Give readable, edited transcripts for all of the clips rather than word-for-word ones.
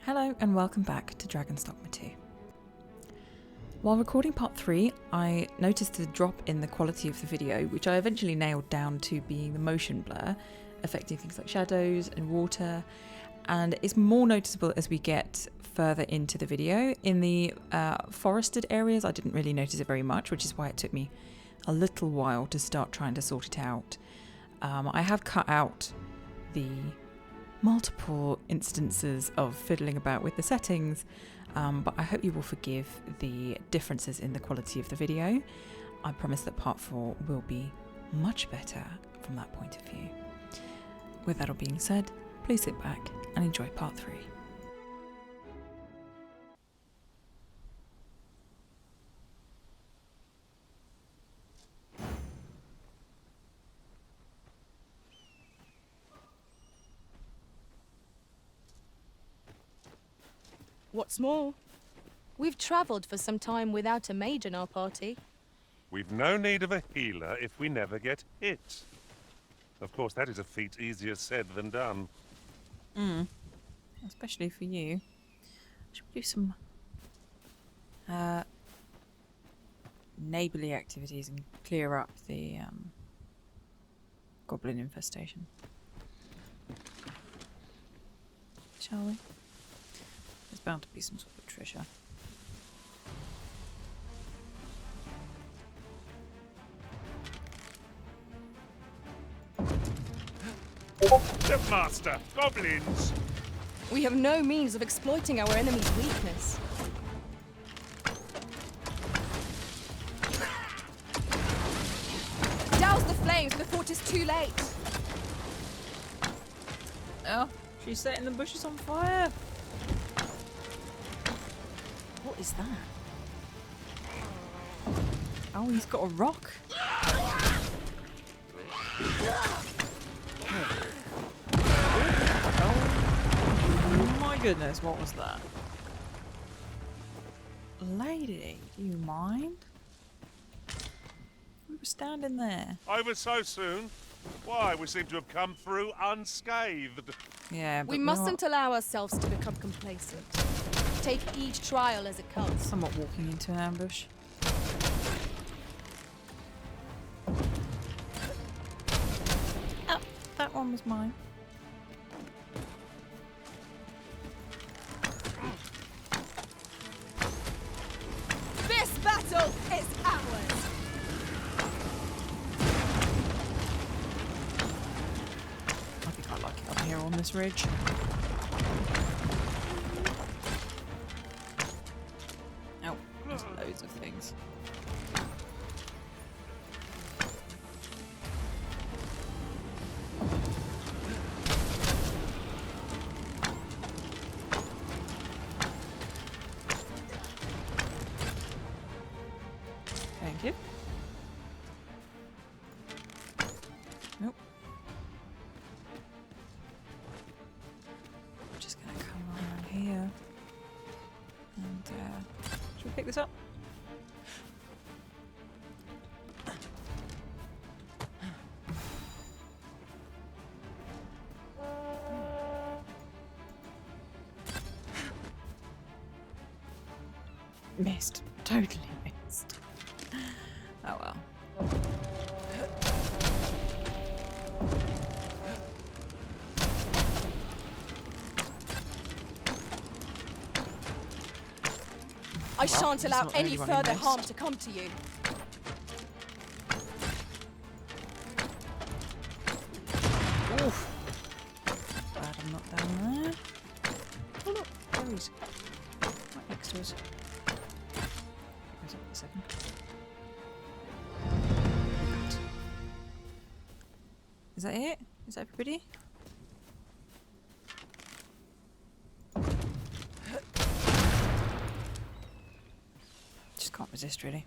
Hello and welcome back to Dragon's Dogma 2. While recording part 3, I noticed a drop in the quality of the video, which I eventually nailed down to being the motion blur, affecting things like shadows and water, and it's more noticeable as we get further into the video. In the forested areas, I didn't really notice it very much, which is why it took me a little while to start trying to sort it out. I have cut out the multiple instances of fiddling about with the settings, but I hope you will forgive the differences in the quality of the video. I promise that part 4 will be much better from that point of view. With that all being said, please sit back and enjoy part 3. What's more, we've travelled for some time without a mage in our party. We've no need of a healer if we never get hit. Of course, that is a feat easier said than done. Especially for you. Should we do some neighbourly activities and clear up the goblin infestation? Shall we? There's bound to be some sort of treasure. Master, goblins! We have no means of exploiting our enemy's weakness. Douse the flames before it is too late. Oh, she's setting the bushes on fire. What is that? Oh, he's got a rock. Oh my goodness, what was that? Lady, do you mind? We were standing there. Over so soon? Why, we seem to have come through unscathed. Yeah, but We mustn't allow ourselves to become complacent. Take each trial as it comes. somewhat walking into an ambush. Oh, that one was mine. This battle is ours! I think I like it up here on this ridge. Oh, there's loads of things. Thank you. Nope. I'm just gonna come around here and should we pick this up? Missed. Totally missed. Oh well. I shan't there's allow not any anyone further missed. harm to come to you. Oof. Glad I'm not down there. Oh look, there he is. Right next to us. Wait a second. Is that it? Is that everybody? Just can't resist, really.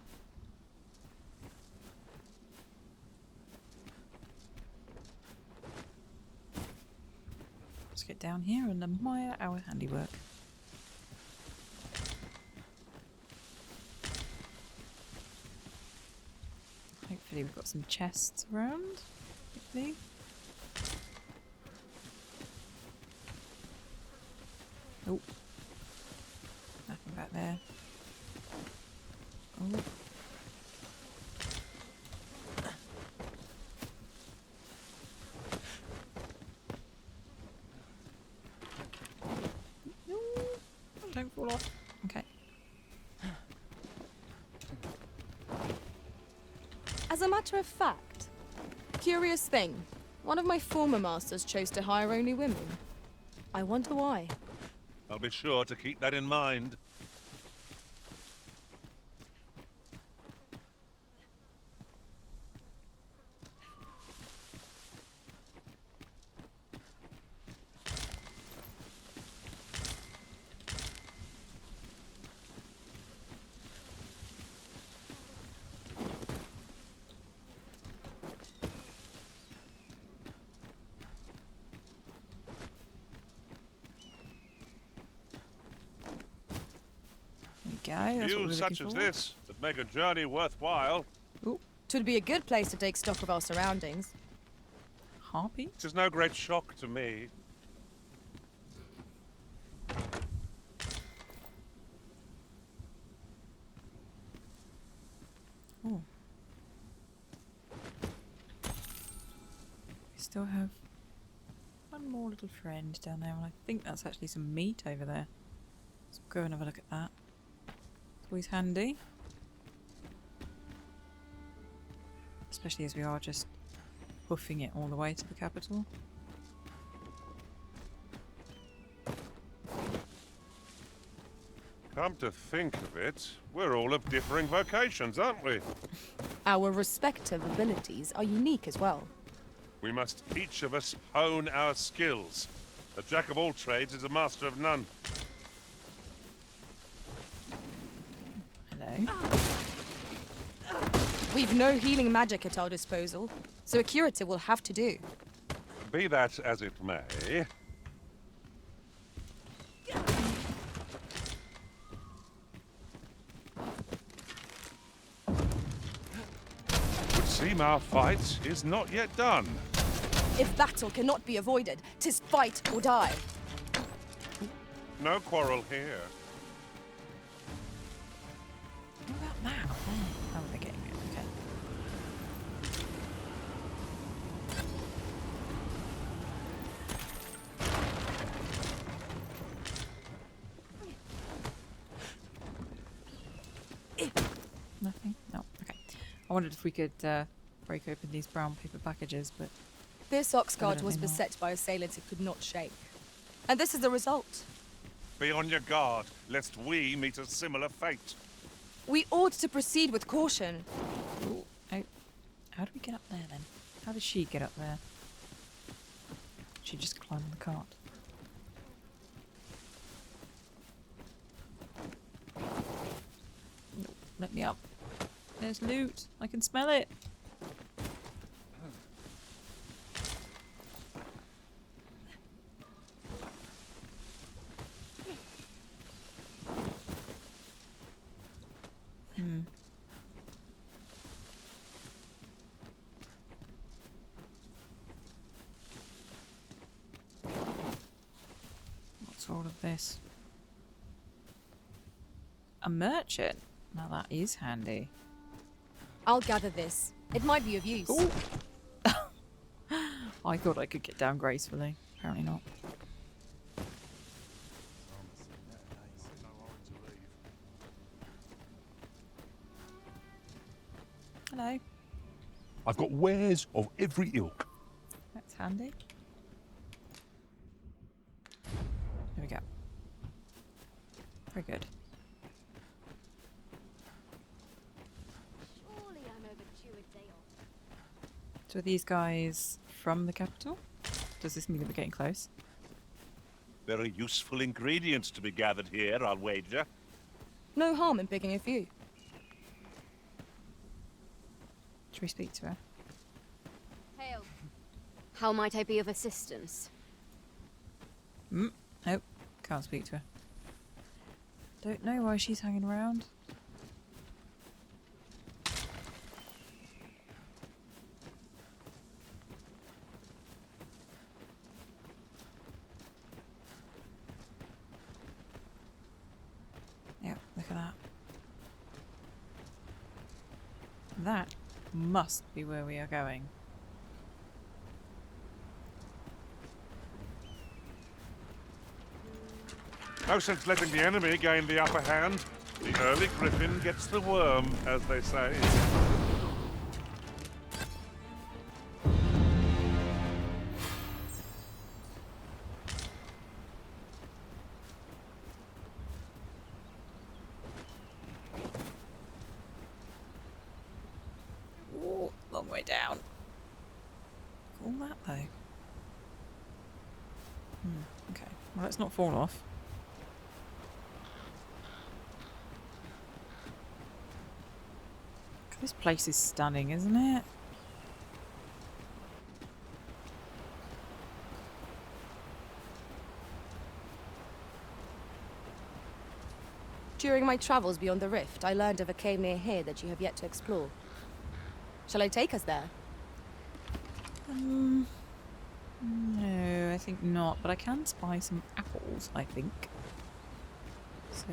Let's get down here and admire our handiwork. Hopefully we've got some chests around. Hopefully. Oh, back there. Oh. No, don't fall off. Okay. As a matter of fact, curious thing. One of my former masters chose to hire only women. I wonder why. I'll be sure to keep that in mind. That's what we're Views such looking as for. this that make a journey worthwhile. Ooh, Twould be a good place to take stock of our surroundings. harpy? It is no great shock to me. Oh. We still have one more little friend down there, and I think that's actually some meat over there. Let's go and have a look at that. It's always handy. Especially as we are just hoofing it all the way to the capital. Come to think of it, we're all of differing vocations, aren't we? Our respective abilities are unique as well. We must each of us hone our skills. A jack of all trades is a master of none. Hello. We've no healing magic at our disposal, so a curative will have to do. Be that as it may, would seem our fight is not yet done. If battle cannot be avoided, 'tis fight or die. No quarrel here. What about now? Oh, they're getting it. Okay. Nothing? No. Okay. I wondered if we could break open these brown paper packages, but This ox cart was Evidently not. beset by assailants it could not shake. And this is the result. Be on your guard, lest we meet a similar fate. We ought to proceed with caution. ooh, how do we get up there then? How does she get up there? She just climbed on the cart. Nope, let me up. There's loot. I can smell it. Hmm. What's all of this? A merchant? Now that is handy. I'll gather this. It might be of use. Ooh. I thought I could get down gracefully. Apparently not. Hello. I've got wares of every ilk. That's handy. There we go. Very good. Surely I'm overdue a day off. So are these guys from the capital? Does this mean that we're getting close? Very useful ingredients to be gathered here, I'll wager. No harm in picking a few. Should we speak to her? Hail. How might I be of assistance? Nope. Can't speak to her. Don't know why she's hanging around. Yeah, That must be where we are going. No sense letting the enemy gain the upper hand. The early griffin gets the worm, as they say. Ooh, long way down. All that though. Okay. Well, let's not fall off. This place is stunning, isn't it? During my travels beyond the rift, I learned of a cave near here that you have yet to explore. Shall I take us there? No, I think not. But I can spy some apples, I think. So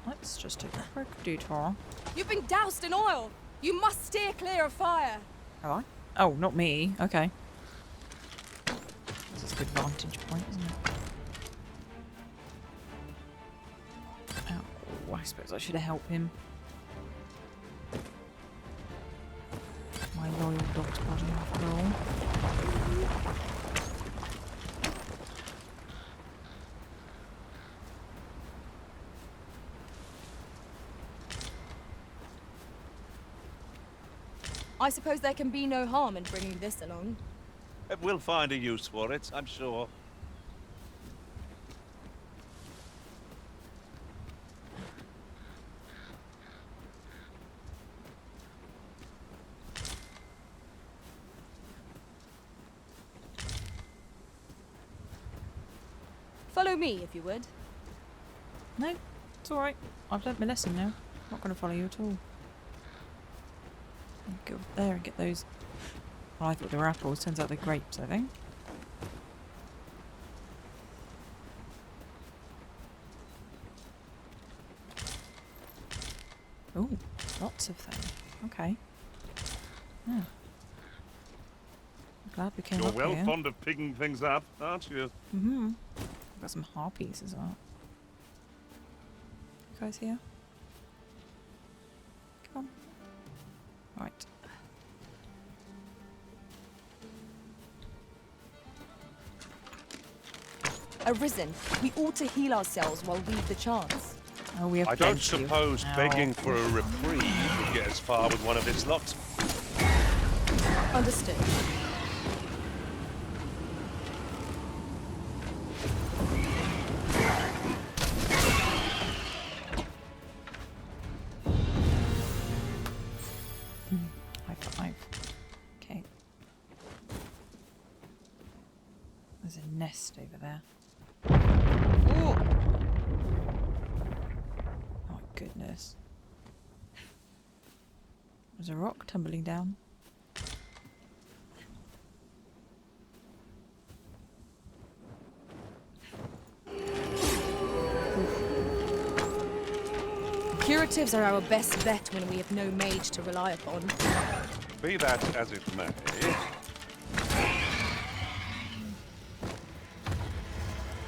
let's just take a quick detour. You've been doused in oil! You must steer clear of fire! Have I? Oh, not me. Okay. This is a good vantage point, isn't it? Oh, I suppose I should have helped him. My loyal dog's body after all. I suppose there can be no harm in bringing this along. We'll find a use for it, I'm sure. Follow me, if you would. No, it's alright. I've learnt my lesson now. I'm not going to follow you at all. Go up there and get those. Well, I thought they were apples. Turns out they're grapes, I think. Oh, lots of them. Okay. Yeah. I'm glad we came You're up well here. fond of picking things up, aren't you? Mm-hmm. I've got some harpies as well. You guys here? Come on. Right. Arisen, we ought to heal ourselves while we've the chance. Oh, we have I don't plenty of- suppose Ow. begging for a reprieve would get us far with one of its lot. Understood. High five. Okay. There's a nest over there. Oh my goodness. There's a rock tumbling down. Curatives are our best bet when we have no mage to rely upon. Be that as it may,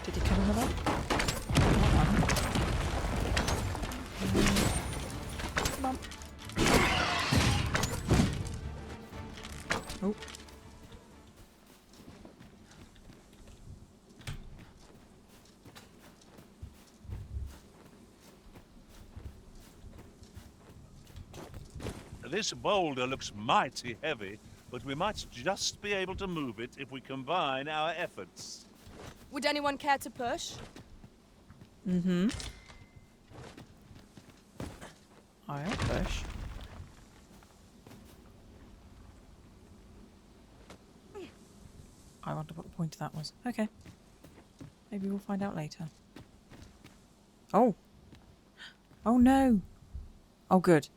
Did he kill another? Come on. Oh. This boulder looks mighty heavy, but we might just be able to move it if we combine our efforts. Would anyone care to push? Mm-hmm. I'll push. I wonder what the point of that was. Okay. Maybe we'll find out later. Oh! Oh no! Oh good.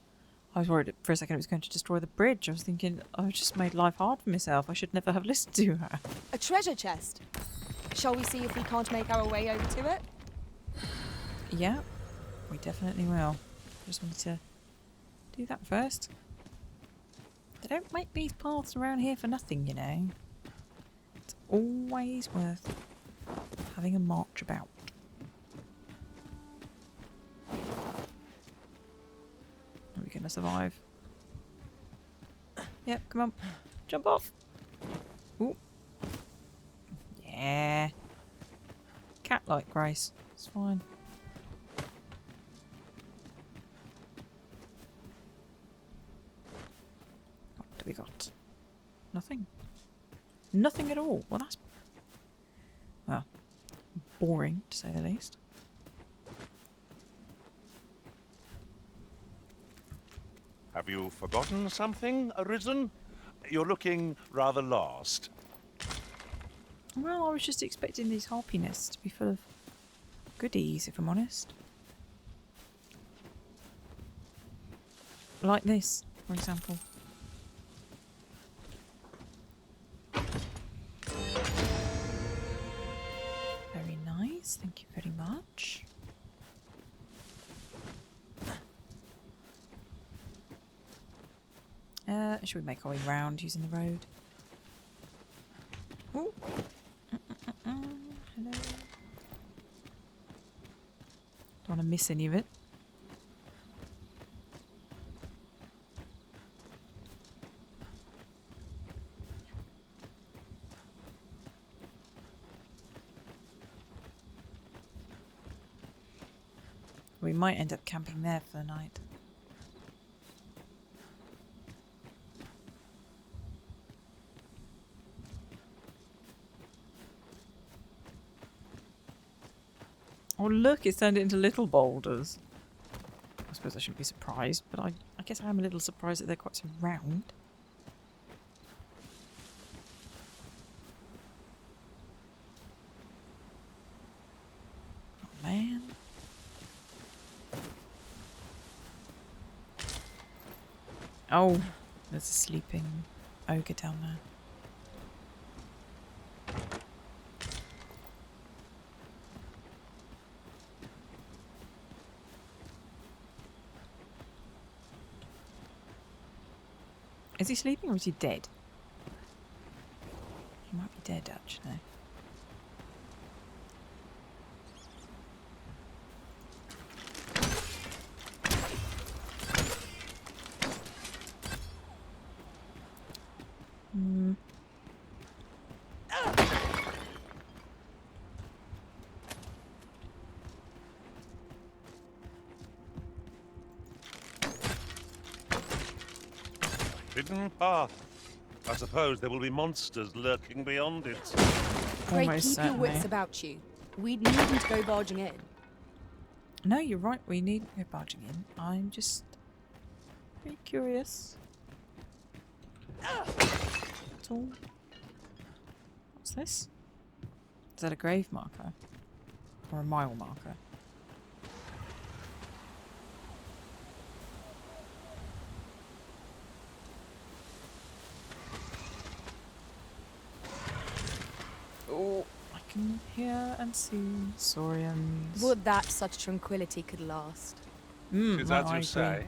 I was worried for a second it was going to destroy the bridge. I was thinking, I've just made life hard for myself. I should never have listened to her. A treasure chest. Shall we see if we can't make our way over to it? Yeah, we definitely will. Just wanted to do that first. They don't make these paths around here for nothing, you know. It's always worth having a march about. Are we going to survive? Yep, come on. Jump off. Ooh. Yeah. Cat-like grace. It's fine. What do we got? Nothing. Nothing at all. Well, that's... well, boring, to say the least. Have you forgotten something, Arisen? You're looking rather lost. Well, I was just expecting these harpy nests to be full of goodies, if I'm honest. Like this, for example. Very nice, thank you very much. Should we make our way round using the road? Ooh. Hello. Don't want to miss any of it. We might end up camping there for the night. Oh look, it's turned it into little boulders. I suppose I shouldn't be surprised, but I guess I am a little surprised that they're quite so round. Oh man. Oh, there's a sleeping ogre down there. Is he sleeping or is he dead? He might be dead, actually. Hmm. Hidden path. I suppose there will be monsters lurking beyond it. Pray Almost keep your wits certainly. about you. We needn't go barging in. No, you're right. We needn't go barging in. I'm just very curious. That's all. What's this? Is that a grave marker? Or a mile marker? Oh, I can hear and see saurians. Would that such tranquility could last. Is no, that I you agree. say?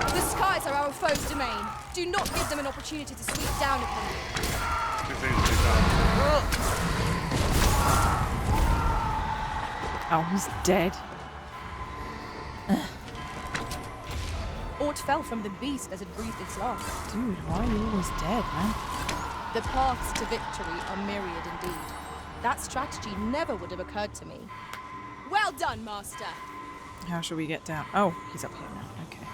The skies are our foes' domain. Do not give them an opportunity to sweep down upon you. It's easily done. Oh, he's dead. Aught fell from the beast as it breathed its last. Dude, why are you always dead, man? The paths to victory are myriad indeed. That strategy never would have occurred to me. Well done, Master! How shall we get down? Oh, he's up here now. Okay.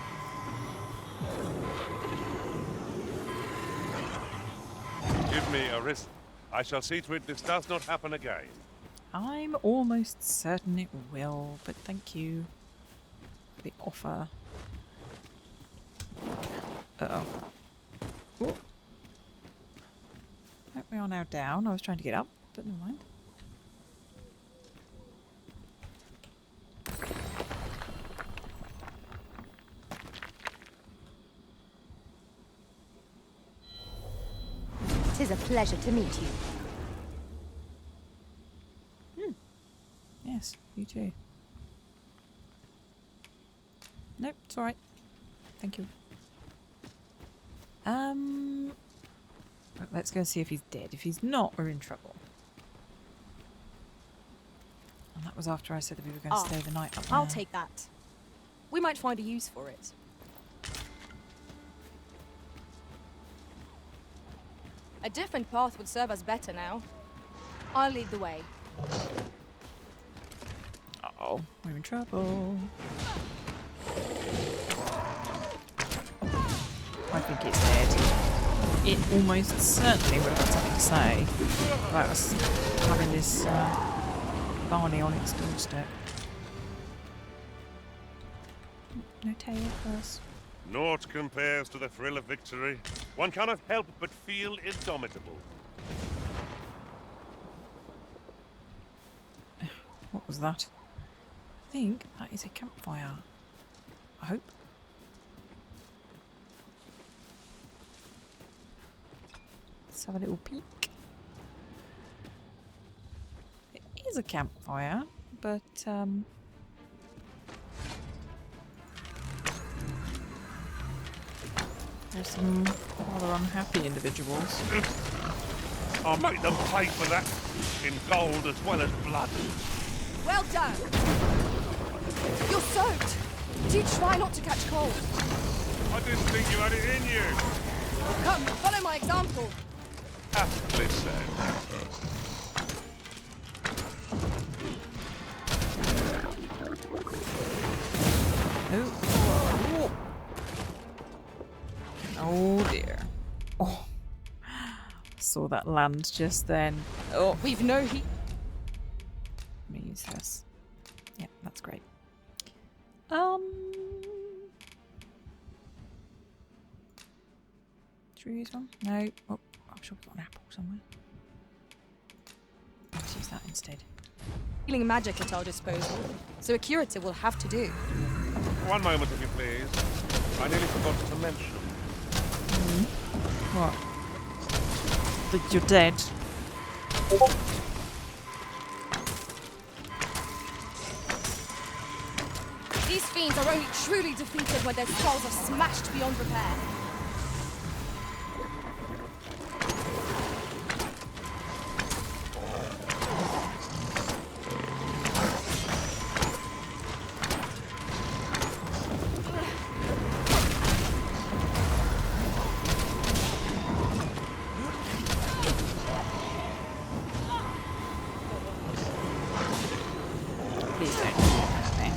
Give me a risk. I shall see to it this does not happen again. I'm almost certain it will, but thank you for the offer. Uh-oh. Ooh. Right, we are now down. I was trying to get up, but never mind. Tis a pleasure to meet you. You too. Nope, it's alright. Thank you. Let's go see if he's dead. If he's not, we're in trouble. And that was after I said that we were going to stay the night up there. I'll take that. We might find a use for it. A different path would serve us better now. I'll lead the way. Uh-oh, we're in trouble. I think it's dead. It almost certainly would have had something to say about us having this Barney on its doorstep. No tail for us. Naught compares to the thrill of victory. One cannot help but feel indomitable. What was that? I think that is a campfire. I hope. Let's have a little peek. It is a campfire, but there's some rather unhappy individuals. I'll make them pay for that in gold as well as blood. Well done! You're soaked! Do try not to catch cold. I didn't think you had it in you. Come, follow my example. Aptly said. Oh. Oh dear. Oh. Saw that land just then. Oh. We've no heat. Let me use this. Yeah, that's great. Should we use one? No. Oh, I'm sure we've got an apple somewhere. Let's use that instead. Healing magic at our disposal, so a curative will have to do. One moment, if you please. I nearly forgot to mention. What? That you're dead. These fiends are only truly defeated when their skulls are smashed beyond repair. Please don't do that thing.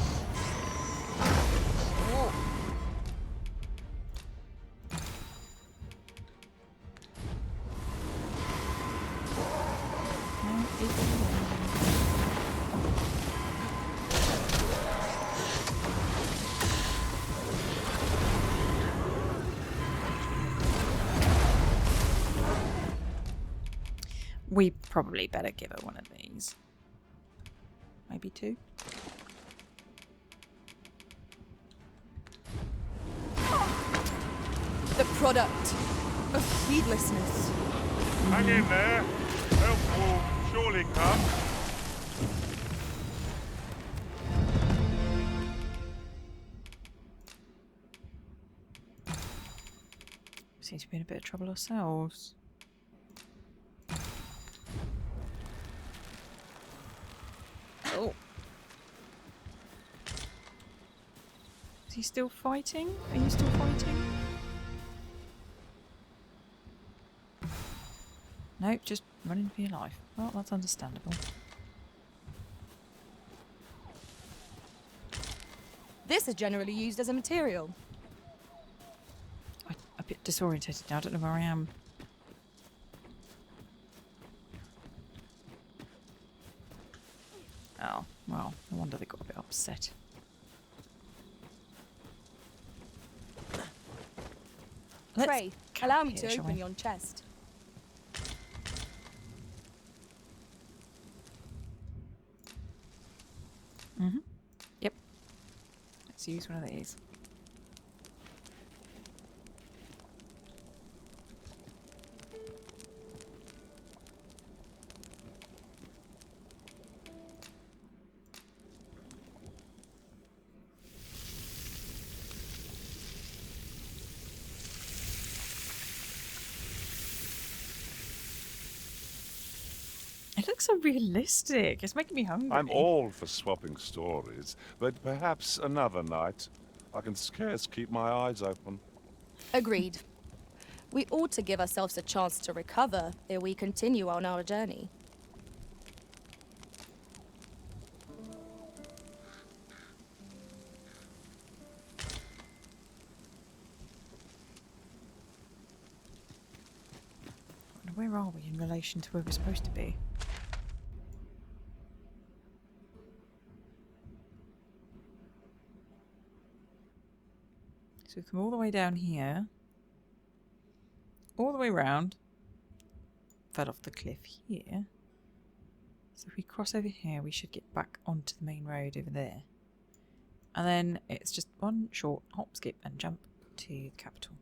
No, it's we probably better give her one of these. Maybe two. The product of heedlessness. Hang in there. Help will surely come. We seem to be in a bit of trouble ourselves. Oh. Is he still fighting? Are you still fighting? No, just running for your life. Well, that's understandable. This is generally used as a material. I'm a bit disorientated now. I don't know where I am. Oh, well, no wonder they got a bit upset. Let's Pray, camp allow me here, to shall open we? your chest. Mm-hmm. Yep. Let's use one of these. It looks so realistic. It's making me hungry. I'm all for swapping stories, but perhaps another night. I can scarce keep my eyes open. Agreed. We ought to give ourselves a chance to recover ere we continue on our journey. Where are we in relation to where we're supposed to be? So we've come all the way down here. All the way round. Fell off the cliff here. So if we cross over here, we should get back onto the main road over there. And then it's just one short hop, skip and jump to the capital.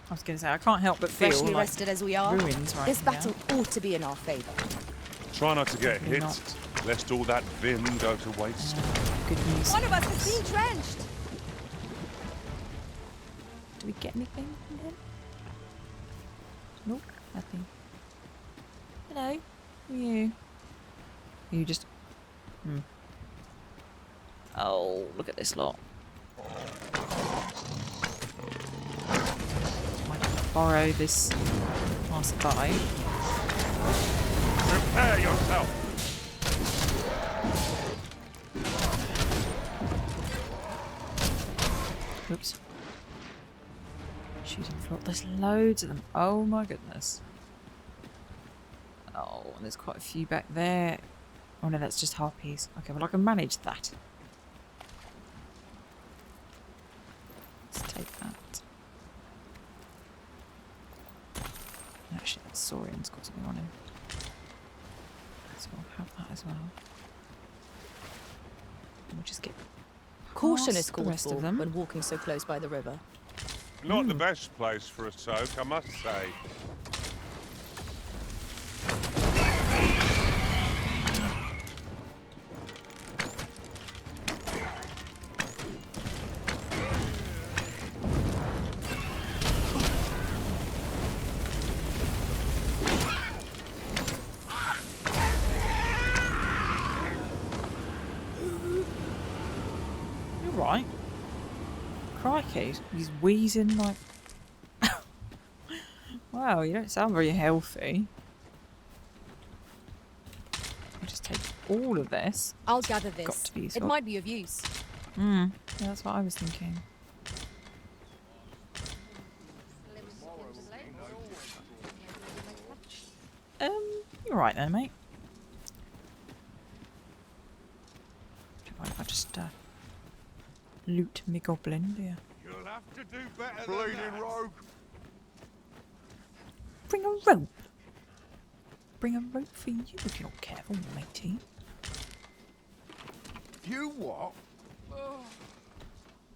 I was going to say, I can't help but feel Freshly like rested as we are, ruins right this now. battle ought to be in our favour. Try not to get Probably hit, not. lest all that vim go to waste. Good news. One of us has been drenched! Do we get anything from him? Nope, nothing. Hello, who are you? Are you just... Oh, look at this lot. Might borrow this passerby. Prepare yourself! Oops. Shooting floor. There's loads of them. Oh my goodness. Oh, and there's quite a few back there. Oh no, that's just harpies. Okay, well I can manage that. Let's take that. Actually, that Saurian's got something on him. So we'll have that as well. And we'll just get Caution past is the called rest for of them. when walking so close by the river. Not the best place for a soak, I must say. You're right. Crikey, he's wheezing like... Wow, you don't sound very healthy. I'll just take all of this. I'll gather Got this. to be It useful. might be of use. Yeah, that's what I was thinking. You're right there, mate. Don't mind if I just loot me goblin, do you? You'll have to do better Bleeding rogue! Bring a rope. Bring a rope for you if you're not careful, matey. You what?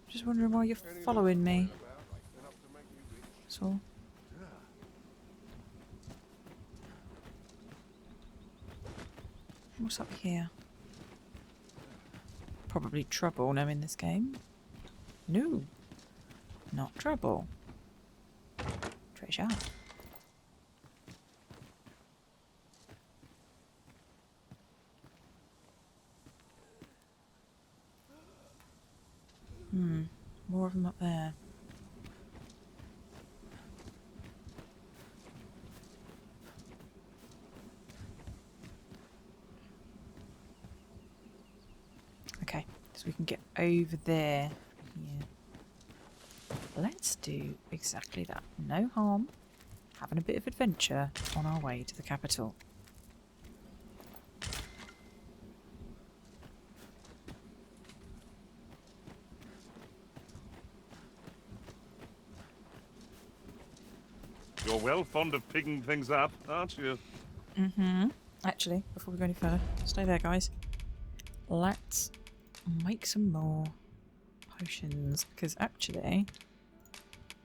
Just wondering why you're following me. So. What's up here? Probably trouble knowing this game. No. Not trouble. Treasure. More of them up there. Okay, so we can get over there. Yeah. Let's do exactly that. No harm. Having a bit of adventure on our way to the capital. You're well fond of picking things up, aren't you? Actually, before we go any further, stay there, guys. Let's make some more potions. Because actually,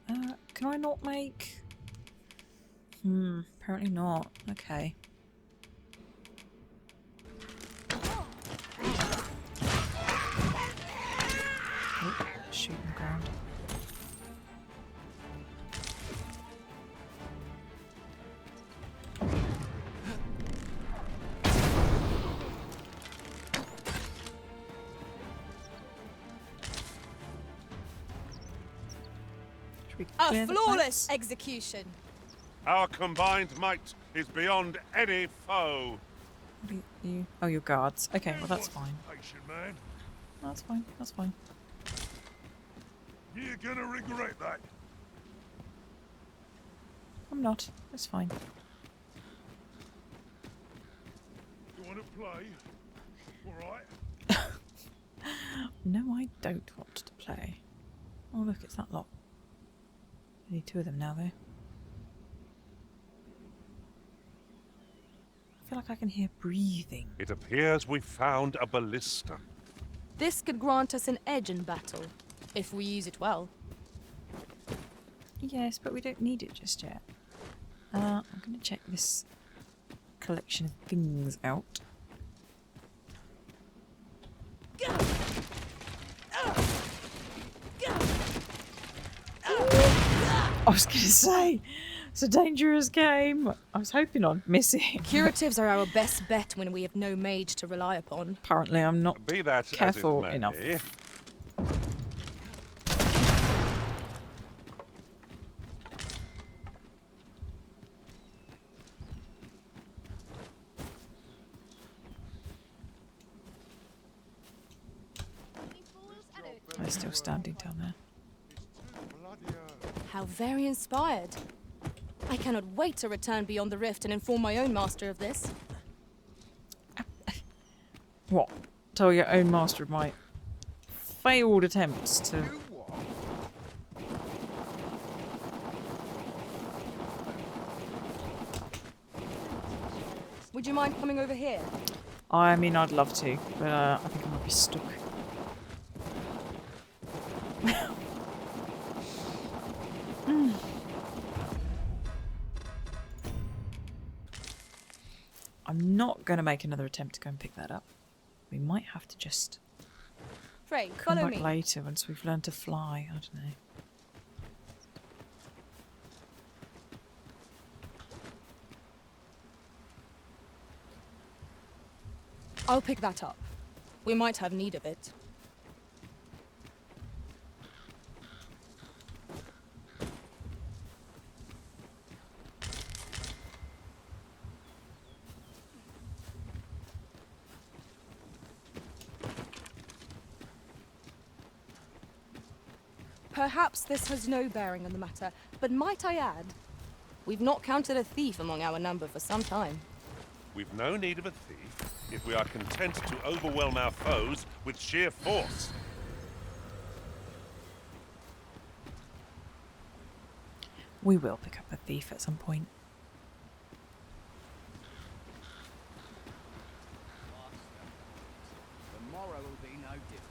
can I not make... Apparently not. Okay. Oh, shooting the ground. Should we A clear the flawless planks? execution. Our combined might is beyond any foe. Oh, your guards. Okay, well that's fine. Patient man. That's fine. That's fine. You're gonna regret that. I'm not. It's fine. You wanna play? Alright. No, I don't want to play. Oh, look, it's that lot. I need 2 of them now, though. I feel like I can hear breathing. It appears we found a ballista. This could grant us an edge in battle, if we use it well. Yes, but we don't need it just yet. I'm going to check this collection of things out. I was going to say, it's a dangerous game. I was hoping I'd miss it. Curatives are our best bet when we have no mage to rely upon. Apparently I'm not Be that careful as it may, enough. They're still standing down there. How very inspired. I cannot wait to return beyond the rift and inform my own master of this. What? Tell your own master of my failed attempts to... Would you mind coming over here? I mean, I'd love to, but I think I might be stuck. I'm not going to make another attempt to go and pick that up. We might have to just Pray, come follow back me. later once we've learned to fly. I don't know. I'll pick that up. We might have need of it. Perhaps this has no bearing on the matter, but might I add, we've not counted a thief among our number for some time. We've no need of a thief if we are content to overwhelm our foes with sheer force. We will pick up a thief at some point. Tomorrow will be no different.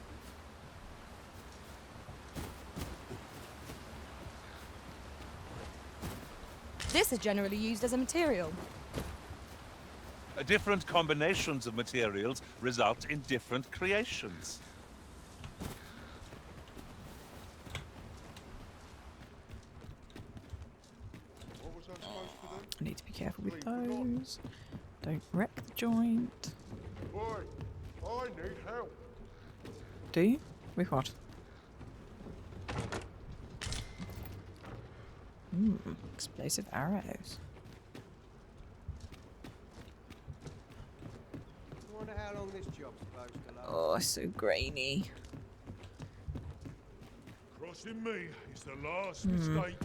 This is generally used as a material. Different combinations of materials result in different creations. I need to be careful with those. Don't wreck the joint. Boy, I need help. Do you? With what? Explosive arrows. I wonder how long this job's supposed to last. Oh, it's so grainy. Crossing me is the last mistake.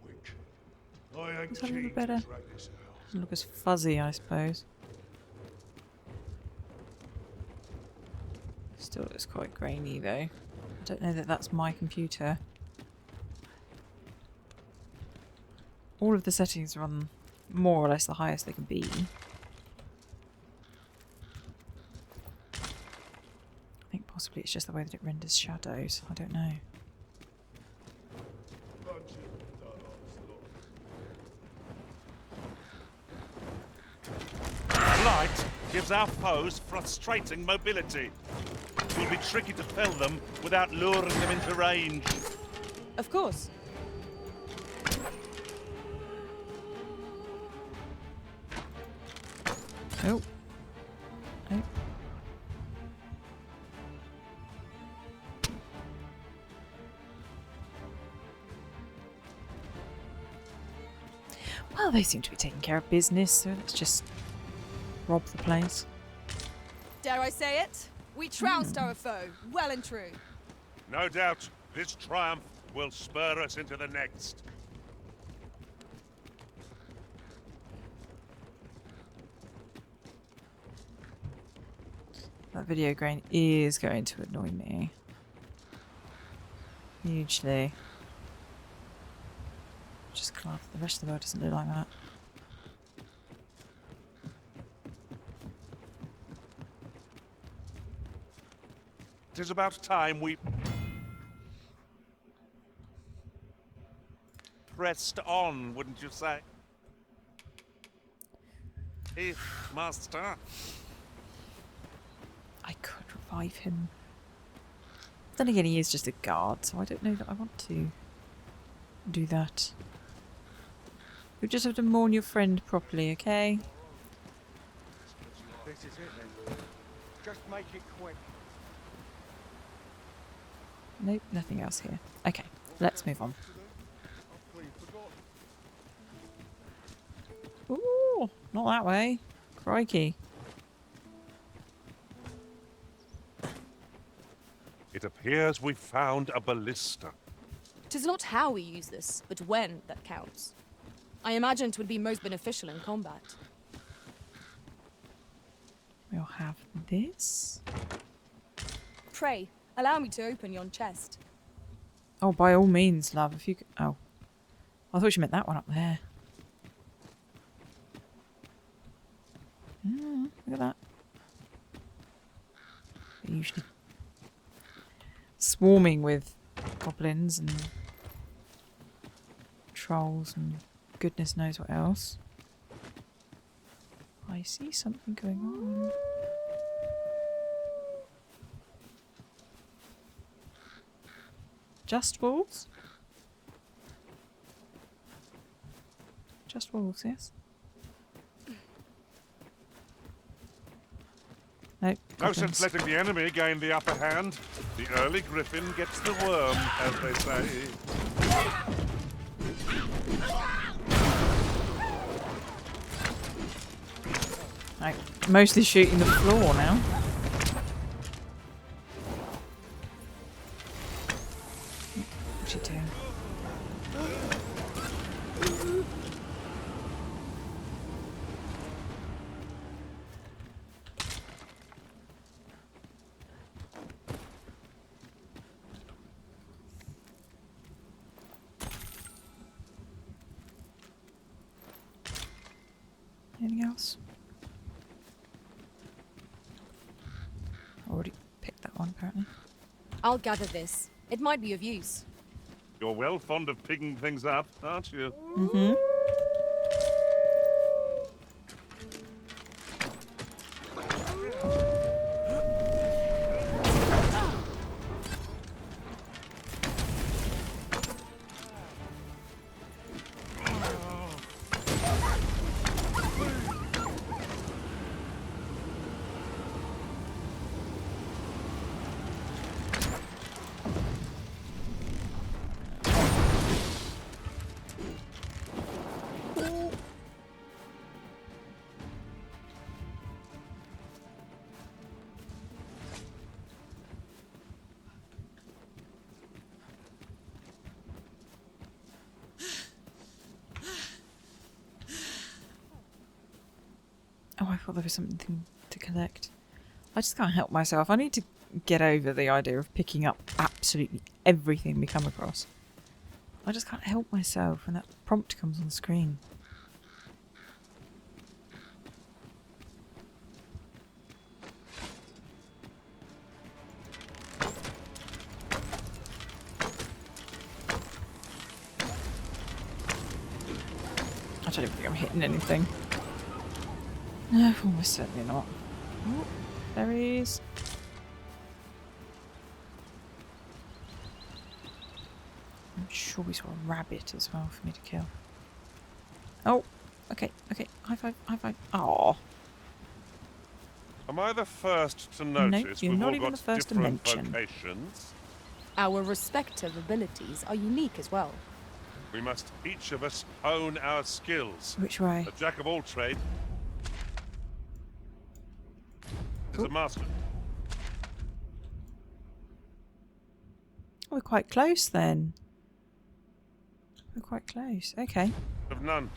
Quick. I ain't Is that a little keen to better? drag this out. Doesn't look as fuzzy, I suppose. Still looks quite grainy though. I don't know that that's my computer. All of the settings are on more or less the highest they can be. I think possibly it's just the way that it renders shadows. I don't know. Bunch of darts, look. gives our foes frustrating mobility. It will be tricky to fell them without luring them into range. Of course. Oh. Oh. Well, they seem to be taking care of business, so let's just rob the place. Dare I say it? We trounced our foe, well and true. No doubt, this triumph will spur us into the next. That video grain is going to annoy me. Hugely. Just glad the rest of the world doesn't look like that. It is about time we pressed on, wouldn't you say? If, master. I could revive him. Then again, he is just a guard, so I don't know that I want to do that. You just have to mourn your friend properly, okay? This is it then. Just make it quick. Nope, nothing else here. Okay, let's move on. Ooh, not that way. Crikey. It appears we found a ballista. 'Tis not how we use this, but when that counts. I imagine 'twould be most beneficial in combat. We'll have this. Pray, allow me to open yon chest. Oh, by all means, love, if you could... Oh. I thought you meant that one up there. Look at that. They're usually swarming with goblins and trolls and goodness knows what else. I see something going on. Just wolves? Just wolves, yes. Nope. No sense letting the enemy gain the upper hand. The early griffin gets the worm, as they say. Like, mostly shooting the floor now. What's she doing? Anything else? Already picked that one, apparently. I'll gather this. It might be of use. You're well fond of picking things up, aren't you? Mm-hmm. Oh, I thought there was something to collect. I just can't help myself. I need to get over the idea of picking up absolutely everything we come across. I just can't help myself when that prompt comes on the screen. I don't even think I'm hitting anything. No, almost certainly not. Oh, there he is. I'm sure we saw a rabbit as well for me to kill. Oh, okay, okay. High five, high five. Aww. Am I the first to No, notice you're we've not all even got the first to different mention. vocations? Our respective abilities are unique as well. We must each of us hone our skills. Which way? A jack of all trades is a master. We're quite close then. We're quite close. Okay. Of none.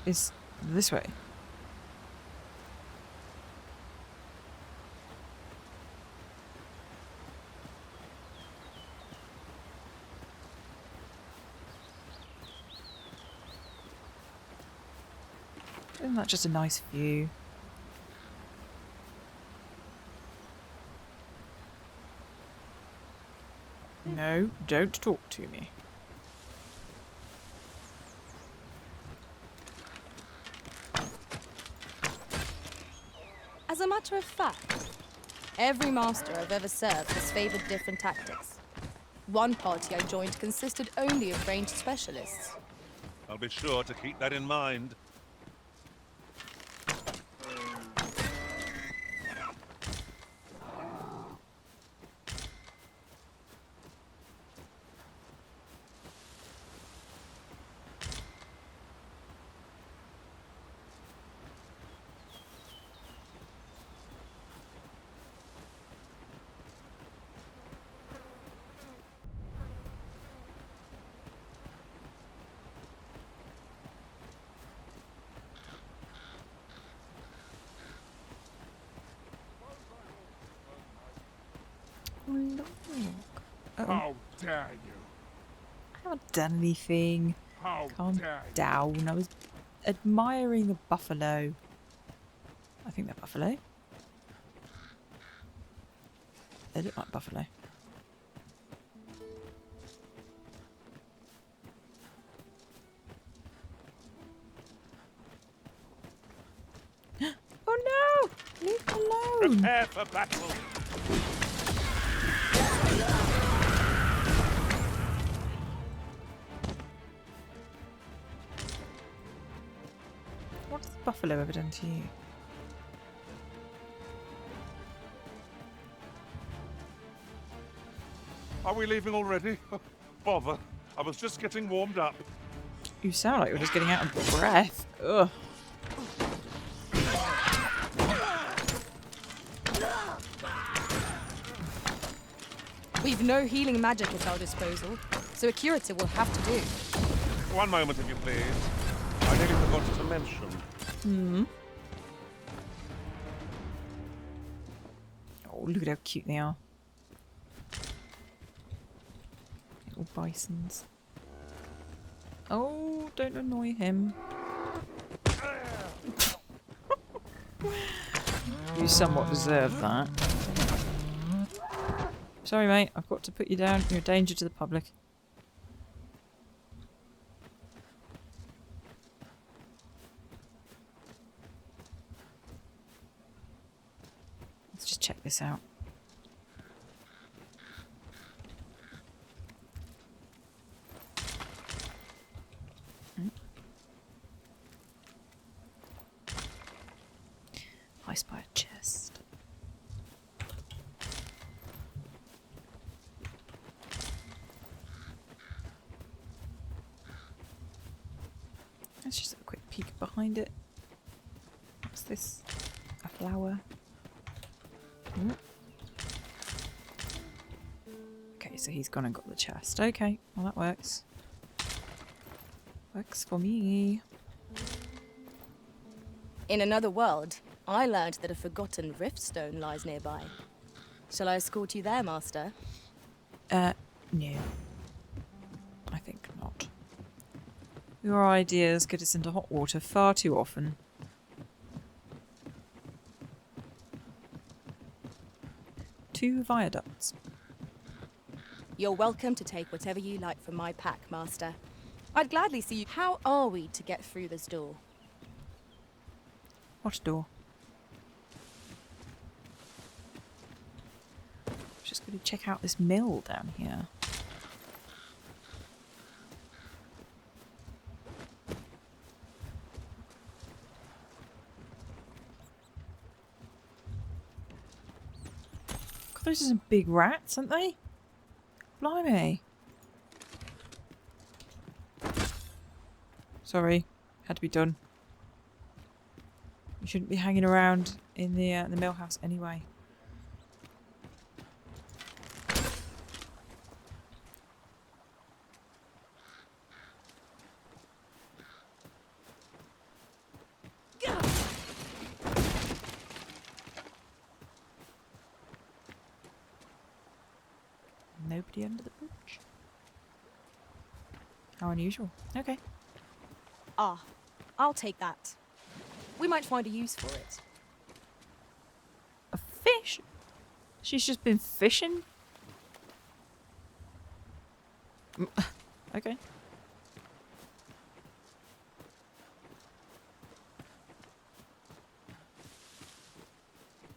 Is this way? Isn't that just a nice view? No, don't talk to me. As a matter of fact, every master I've ever served has favoured different tactics. One party I joined consisted only of ranged specialists. I'll be sure to keep that in mind. Oh, look. Uh-oh. How dare you? I haven't done anything. How Calm dare you? down. I was admiring the buffalo. I think they're buffalo. They look like buffalo. Oh no! Leave them alone! Prepare for battle. What has the buffalo ever done to you? Are we leaving already? Oh, bother. I was just getting warmed up. You sound like you're just getting out of breath. Ugh. We've no healing magic at our disposal, so a curative will have to do. One moment, if you please. I nearly forgot to mention. Hmm. Oh, look at how cute they are. Little bisons. Oh, don't annoy him. You somewhat deserve that. Sorry, mate. I've got to put you down. You're a danger to the public. Let's just check this out. I spy a chest. Let's just have a quick peek behind it. What's this? A flower. Ooh. Okay, so he's gone and got the chest. Okay, well that works. Works for me. In another world, I learned that a forgotten riftstone lies nearby. Shall I escort you there, Master? No. I think not. Your ideas get us into hot water far too often. Two viaducts. You're welcome to take whatever you like from my pack, Master. I'd gladly see you. How are we to get through this door? What door? Gonna check out this mill down here. God, those are some big rats, aren't they? Blimey. Sorry, had to be done. You shouldn't be hanging around in the mill house anyway. Nobody under the bridge. How unusual. Okay. Ah, I'll take that. We might find a use for it. A fish? She's just been fishing? Okay.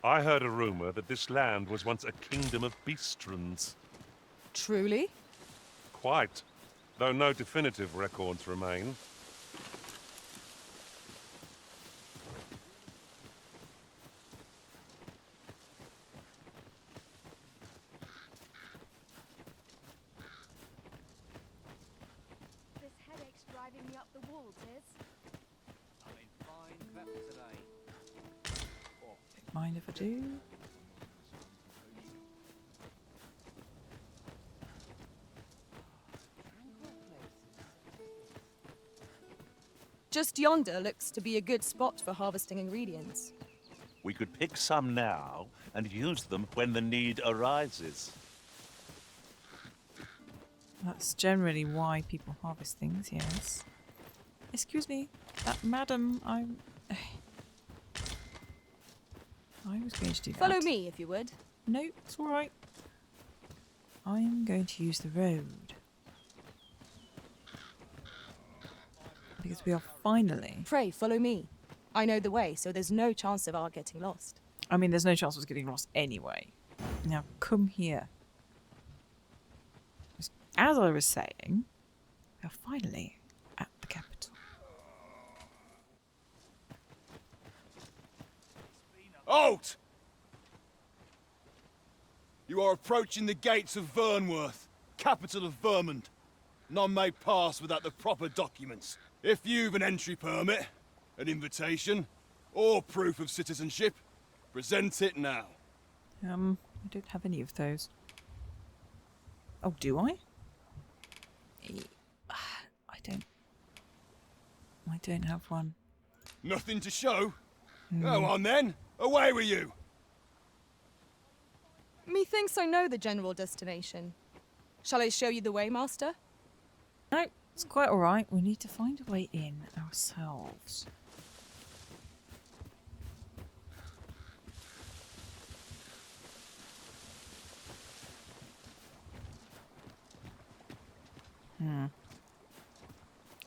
I heard a rumor that this land was once a kingdom of beastrons. Truly? Quite, though no definitive records remain. This headache's driving me up the wall, Tiz. I'm in fine pep today. Mind if I do? Just yonder looks to be a good spot for harvesting ingredients. We could pick some now and use them when the need arises. That's generally why people harvest things, yes. Excuse me, madam, I was going to do that. Follow me, if you would. No, it's alright. I am going to use the road. Because we are finally... Pray, follow me. I know the way, so there's no chance of our getting lost. I mean, there's no chance of us getting lost anyway. Now, come here. As I was saying, we are finally at the capital. Halt! You are approaching the gates of Vernworth, capital of Vermund. None may pass without the proper documents. If you've an entry permit, an invitation, or proof of citizenship, present it now. I don't have any of those. Oh, do I? I don't have one. Nothing to show? Go on then, away with you! Methinks I know the general destination. Shall I show you the way, master? No, it's quite alright. We need to find a way in ourselves.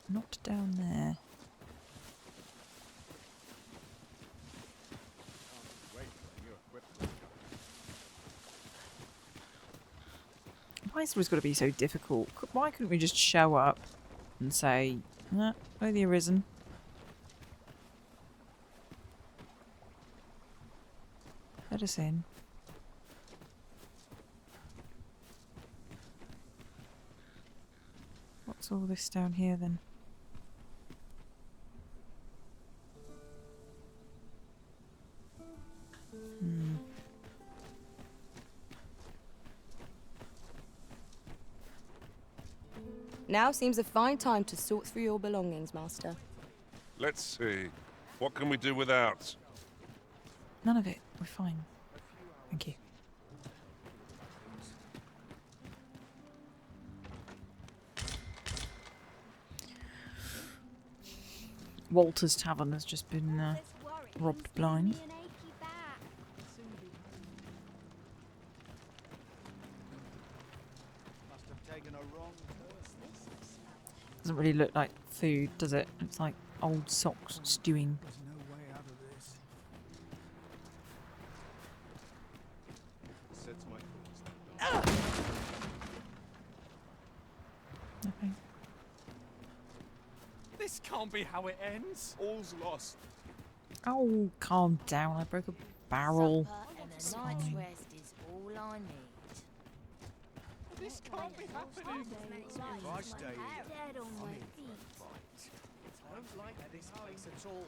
Not down there. Why is it always got to be so difficult? Why couldn't we just show up and say, nah, oh, the Arisen? Let us in. What's all this down here then? Now seems a fine time to sort through your belongings, master. Let's see. What can we do without? None of it. We're fine. Thank you. Walter's Tavern has just been robbed blind. Must have taken a wrong turn. Doesn't really look like food, does it? It's like old socks stewing. There's no way out of this. Sets my thoughts. can't be how it ends. All's lost. Oh, calm down. I broke a barrel. Supper and a It's night's fine. rest is all I need. This can't be happening. If I stay here, Dead on my feet. I don't like this place at all.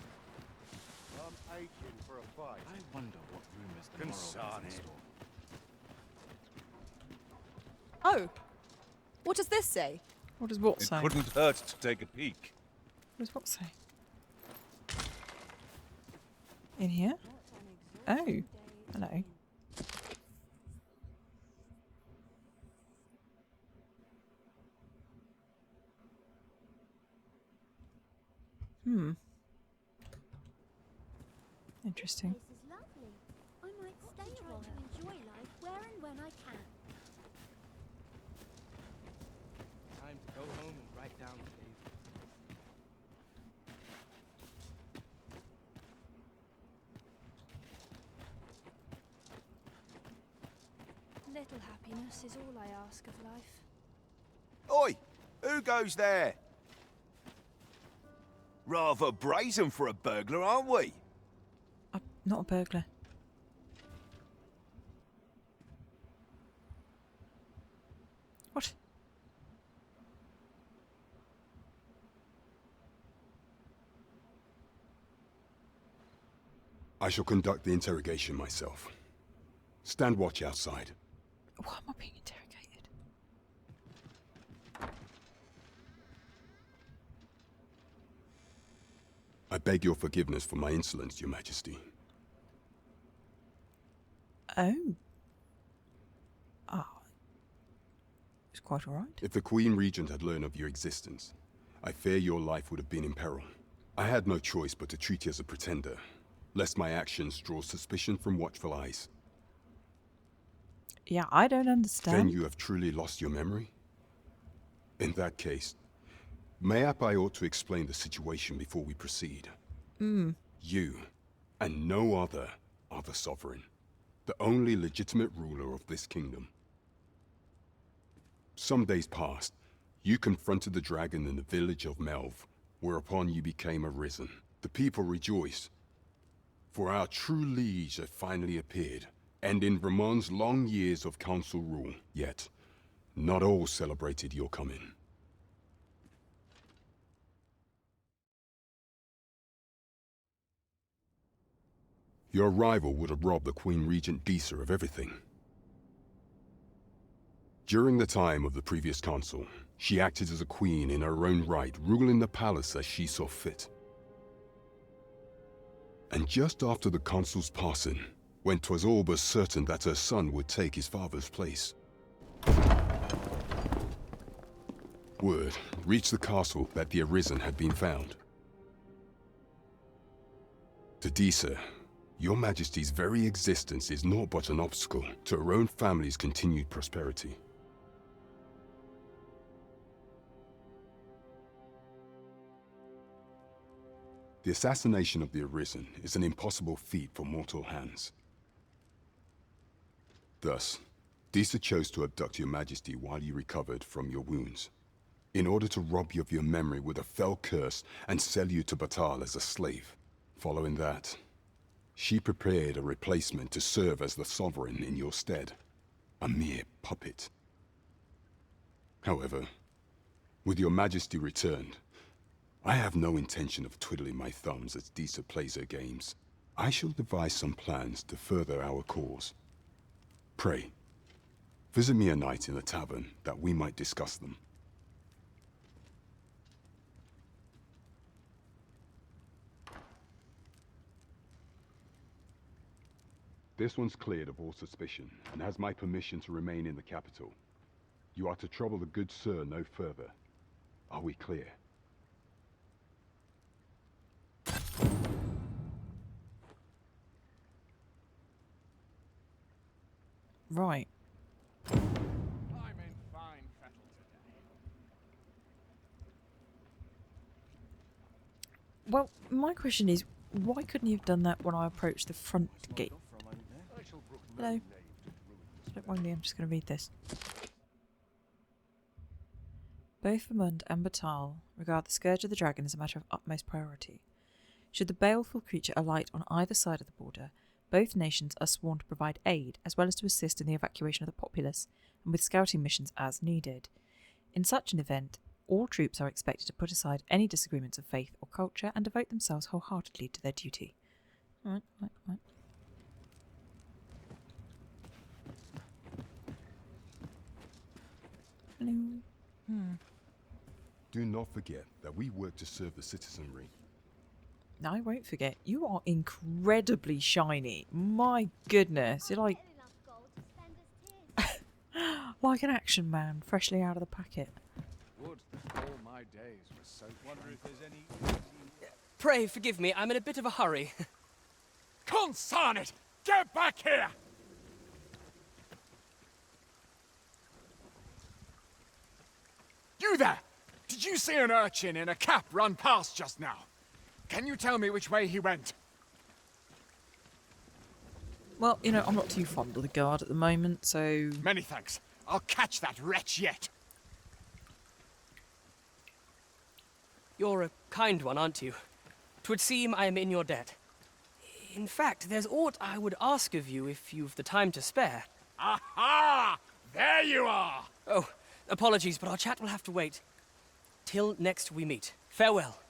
I'm aching for a fight. I wonder what rumors tomorrow has in store. Oh, what does this say? What does what It say? couldn't hurt to take a peek. What does what say? In here? Oh, hello. Interesting. This is lovely. I might stay a while to enjoy life where and when I can. Time to go home and write down the day. Little happiness is all I ask of life. Oi! Who goes there? Rather brazen for a burglar, aren't we? I'm not a burglar. What? I shall conduct the interrogation myself. Stand watch outside. Why am I being interrogated? I beg your forgiveness for my insolence, Your Majesty. Oh. Ah. It's quite alright. If the Queen Regent had learned of your existence, I fear your life would have been in peril. I had no choice but to treat you as a pretender, lest my actions draw suspicion from watchful eyes. Yeah, I don't understand. Then you have truly lost your memory? In that case, mayhap I ought to explain the situation before we proceed. You, and no other, are the sovereign, the only legitimate ruler of this kingdom. Some days past, you confronted the dragon in the village of Melv, whereupon you became Arisen. The people rejoiced, for our true liege had finally appeared, ending Vermund's long years of council rule. Yet, not all celebrated your coming. Your arrival would have robbed the Queen Regent Disa of everything. During the time of the previous council, she acted as a queen in her own right, ruling the palace as she saw fit. And just after the council's passing, when 'twas all but certain that her son would take his father's place, word reached the castle that the Arisen had been found. To Disa, Your Majesty's very existence is naught but an obstacle to her own family's continued prosperity. The assassination of the Arisen is an impossible feat for mortal hands. Thus, Disa chose to abduct Your Majesty while you recovered from your wounds, in order to rob you of your memory with a fell curse and sell you to Batal as a slave. Following that, she prepared a replacement to serve as the sovereign in your stead, a mere puppet. However, with Your Majesty returned, I have no intention of twiddling my thumbs as Disa plays her games. I shall devise some plans to further our cause. Pray, visit me a night in the tavern that we might discuss them. This one's cleared of all suspicion and has my permission to remain in the capital. You are to trouble the good sir no further. Are we clear? Right. I'm in fine fettle today. Well, my question is, why couldn't you have done that when I approached the front gate? Hello. Don't mind me, I'm just going to read this. Both Vermund and Batal regard the Scourge of the Dragon as a matter of utmost priority. Should the baleful creature alight on either side of the border, both nations are sworn to provide aid, as well as to assist in the evacuation of the populace, and with scouting missions as needed. In such an event, all troops are expected to put aside any disagreements of faith or culture and devote themselves wholeheartedly to their duty. Right. Hello. Do not forget that we work to serve the citizenry. No, I won't forget. You are incredibly shiny. My goodness. You're like... like an action man, freshly out of the packet. Would that all my days were so. Wonder if there's any. Pray forgive me, I'm in a bit of a hurry. Consign it! Get back here! You there! Did you see an urchin in a cap run past just now? Can you tell me which way he went? Well, you know, I'm not too fond of the guard at the moment, so... Many thanks. I'll catch that wretch yet. You're a kind one, aren't you? 'Twould seem I am in your debt. In fact, there's aught I would ask of you if you've the time to spare. Aha! There you are! Oh, apologies, but our chat will have to wait. Till next we meet. Farewell.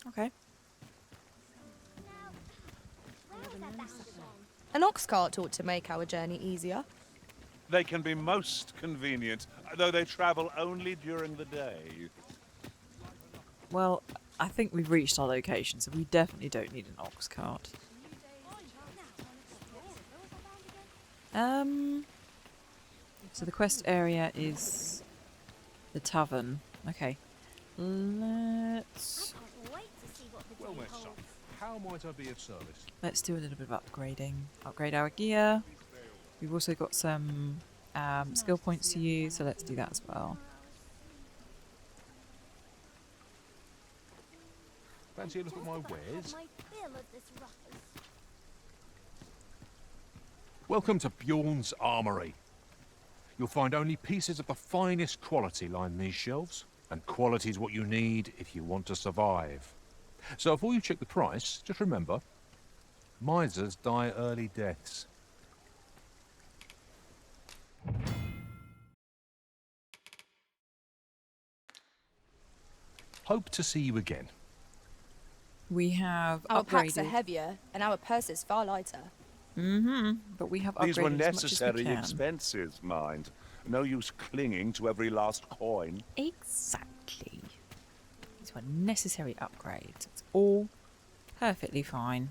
Okay. An ox cart ought to make our journey easier. They can be most convenient, though they travel only during the day. Well, I think we've reached our location, so we definitely don't need an ox cart. So the quest area is the tavern. Okay. Well met, son. How might I be of service? Let's do a little bit of upgrading. Upgrade our gear. We've also got some skill points to use, so let's do that as well. Fancy a look at my wares? Welcome to Bjorn's Armory. You'll find only pieces of the finest quality line these shelves, and quality's what you need if you want to survive. So before you check the price, just remember, misers die early deaths. Hope to see you again. We have Our upgraded. packs are heavier, and our purses far lighter. But we have upgraded These were as much as we necessary can. expenses, mind. No use clinging to every last coin. Exactly. These were necessary upgrades. It's all perfectly fine.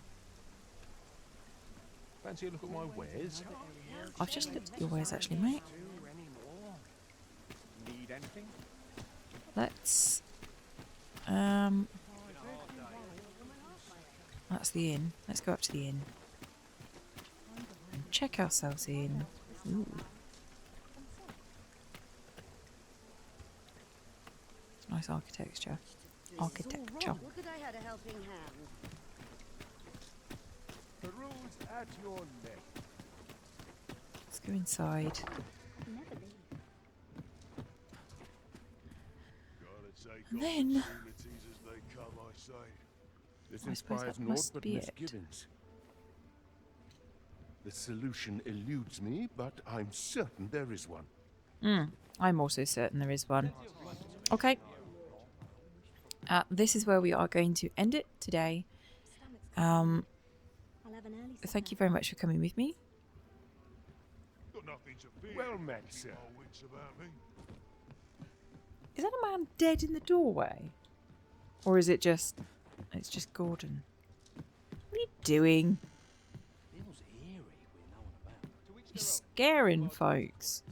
Fancy a look at my wares? I've just looked at your wares actually, mate. Need anything? Let's that's the inn. Let's go up to the inn and check ourselves in. Ooh. Nice architecture. Architecture. Look at I had a helping hand. The rules at your neck. Let's go inside. And then This I suppose inspires that naught must but be it. misgivings. The solution eludes me, but I'm certain there is one. I'm also certain there is one. Okay. This is where we are going to end it today. Thank you very much for coming with me. Got nothing to fear. Well met, sir. Is that a man dead in the doorway? Or is it just... It's just Gordon. What are you doing? You're scaring folks.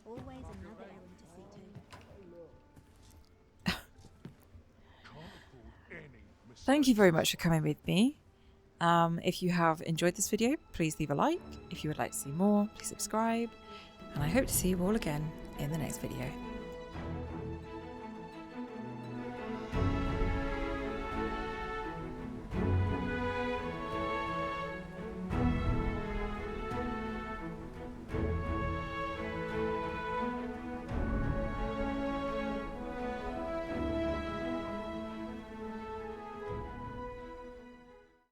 Always another errand to see to. Thank you very much for coming with me. If you have enjoyed this video, please leave a like. If you would like to see more, please subscribe. And I hope to see you all again in the next video.